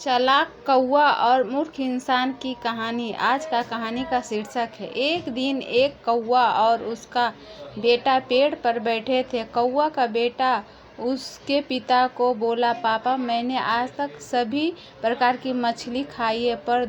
चालाक कौवा और मूर्ख इंसान की कहानी। आज का कहानी का शीर्षक है, एक दिन एक कौवा और उसका बेटा पेड़ पर बैठे थे। कौवा का बेटा उसके पिता को बोला, पापा, मैंने आज तक सभी प्रकार की मछली खाई है, पर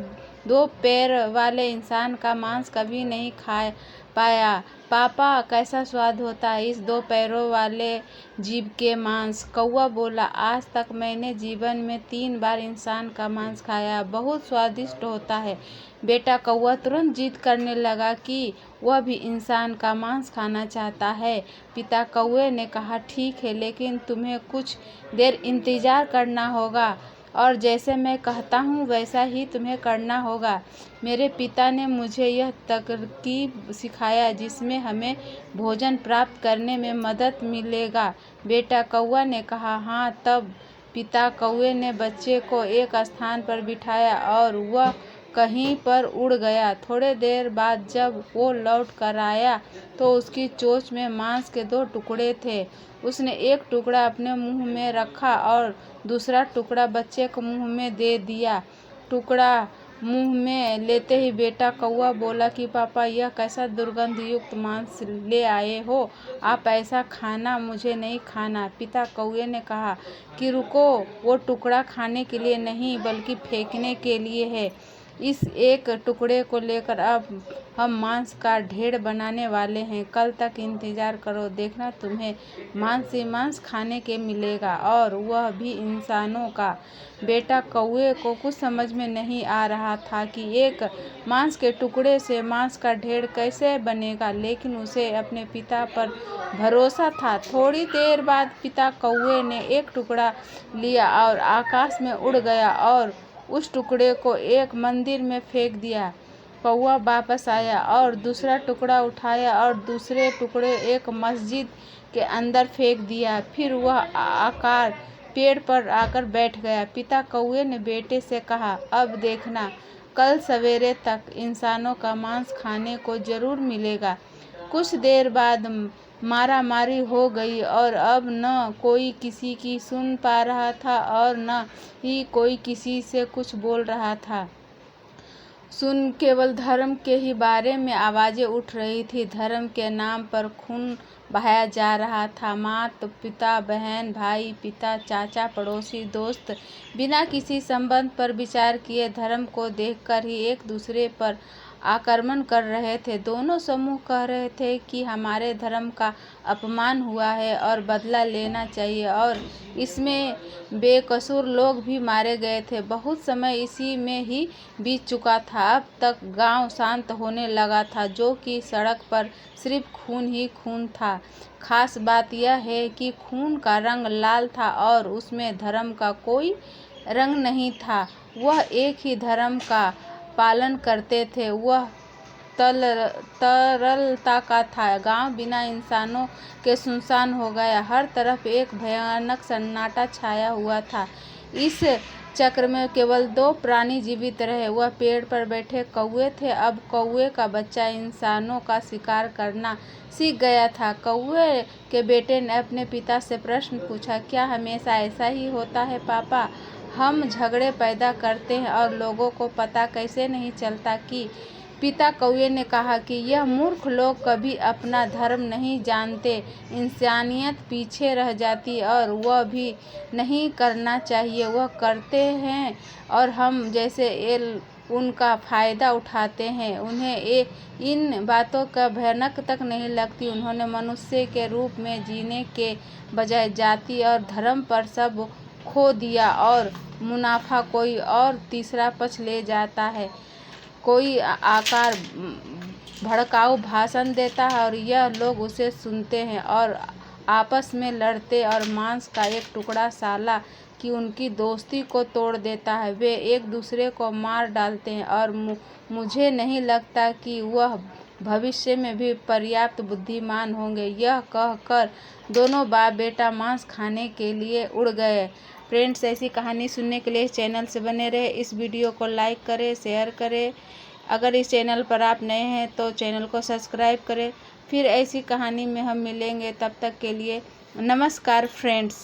दो पैर वाले इंसान का मांस कभी नहीं खा पाया। पापा, कैसा स्वाद होता है इस दो पैरों वाले जीव के मांस। कौवा बोला, आज तक मैंने जीवन में 3 बार इंसान का मांस खाया, बहुत स्वादिष्ट होता है। बेटा कौवा तुरंत जिद करने लगा कि वह भी इंसान का मांस खाना चाहता है। पिता कौवे ने कहा, ठीक है, लेकिन तुम्हें कुछ देर इंतजार करना होगा और जैसे मैं कहता हूँ वैसा ही तुम्हें करना होगा। मेरे पिता ने मुझे यह तरकीब सिखाया जिसमें हमें भोजन प्राप्त करने में मदद मिलेगा। बेटा कौवा ने कहा, हाँ। तब पिता कौवे ने बच्चे को एक स्थान पर बिठाया और वह कहीं पर उड़ गया। थोड़ी देर बाद जब वो लौट कर आया तो उसकी चोंच में मांस के 2 टुकड़े थे। उसने एक टुकड़ा अपने मुंह में रखा और दूसरा टुकड़ा बच्चे को मुंह में दे दिया। टुकड़ा मुंह में लेते ही बेटा कौवा बोला कि पापा, यह कैसा दुर्गंध युक्त मांस ले आए हो, आप ऐसा खाना, मुझे नहीं खाना। पिता कौवे ने कहा कि रुको, वो टुकड़ा खाने के लिए नहीं बल्कि फेंकने के लिए है। इस एक टुकड़े को लेकर अब हम मांस का ढेर बनाने वाले हैं। कल तक इंतजार करो, देखना तुम्हें मांस ही मांस खाने के मिलेगा, और वह भी इंसानों का। बेटा कौवे को कुछ समझ में नहीं आ रहा था कि एक मांस के टुकड़े से मांस का ढेर कैसे बनेगा, लेकिन उसे अपने पिता पर भरोसा था। थोड़ी देर बाद पिता कौवे ने एक टुकड़ा लिया और आकाश में उड़ गया और उस टुकड़े को एक मंदिर में फेंक दिया। कौवा वापस आया और दूसरा टुकड़ा उठाया और दूसरे टुकड़े एक मस्जिद के अंदर फेंक दिया। फिर वह आकार पेड़ पर आकर बैठ गया। पिता कौवे ने बेटे से कहा, अब देखना, कल सवेरे तक इंसानों का मांस खाने को जरूर मिलेगा। कुछ देर बाद मारामारी हो गई और अब न कोई किसी की सुन पा रहा था और न ही कोई किसी से कुछ बोल रहा था। सुन केवल धर्म के ही बारे में आवाजें उठ रही थी। धर्म के नाम पर खून बहाया जा रहा था। माता पिता, बहन भाई, पिता, चाचा, पड़ोसी, दोस्त बिना किसी संबंध पर विचार किए धर्म को देखकर ही एक दूसरे पर आक्रमण कर रहे थे। दोनों समूह कह रहे थे कि हमारे धर्म का अपमान हुआ है और बदला लेना चाहिए, और इसमें बेकसूर लोग भी मारे गए थे। बहुत समय इसी में ही बीत चुका था। अब तक गांव शांत होने लगा था, जो कि सड़क पर सिर्फ खून ही खून था। खास बात यह है कि खून का रंग लाल था और उसमें धर्म का कोई रंग नहीं था। वह एक ही धर्म का पालन करते थे। वह तरलता का था। गांव बिना इंसानों के सुनसान हो गया। हर तरफ एक भयानक सन्नाटा छाया हुआ था। इस चक्र में केवल 2 प्राणी जीवित रहे। वह पेड़ पर बैठे कौवे थे। अब कौवे का बच्चा इंसानों का शिकार करना सीख गया था। कौवे के बेटे ने अपने पिता से प्रश्न पूछा, क्या हमेशा ऐसा ही होता है पापा? हम झगड़े पैदा करते हैं और लोगों को पता कैसे नहीं चलता कि। पिता कौवे ने कहा कि यह मूर्ख लोग कभी अपना धर्म नहीं जानते। इंसानियत पीछे रह जाती और वह भी नहीं करना चाहिए। वह करते हैं और हम जैसे उनका फायदा उठाते हैं। उन्हें इन बातों का भयानक तक नहीं लगती। उन्होंने मनुष्य के रूप में जीने के बजाय जाति और धर्म पर सब खो दिया और मुनाफा कोई और तीसरा पक्ष ले जाता है। कोई आकर भड़काऊ भाषण देता है और यह लोग उसे सुनते हैं और आपस में लड़ते, और मांस का एक टुकड़ा साला कि उनकी दोस्ती को तोड़ देता है। वे एक दूसरे को मार डालते हैं और मुझे नहीं लगता कि वह भविष्य में भी पर्याप्त बुद्धिमान होंगे। यह कहकर दोनों बाप बेटा मांस खाने के लिए उड़ गए। फ्रेंड्स, ऐसी कहानी सुनने के लिए इस चैनल से बने रहे। इस वीडियो को लाइक करें, शेयर करें। अगर इस चैनल पर आप नए हैं तो चैनल को सब्सक्राइब करें। फिर ऐसी कहानी में हम मिलेंगे। तब तक के लिए नमस्कार फ्रेंड्स।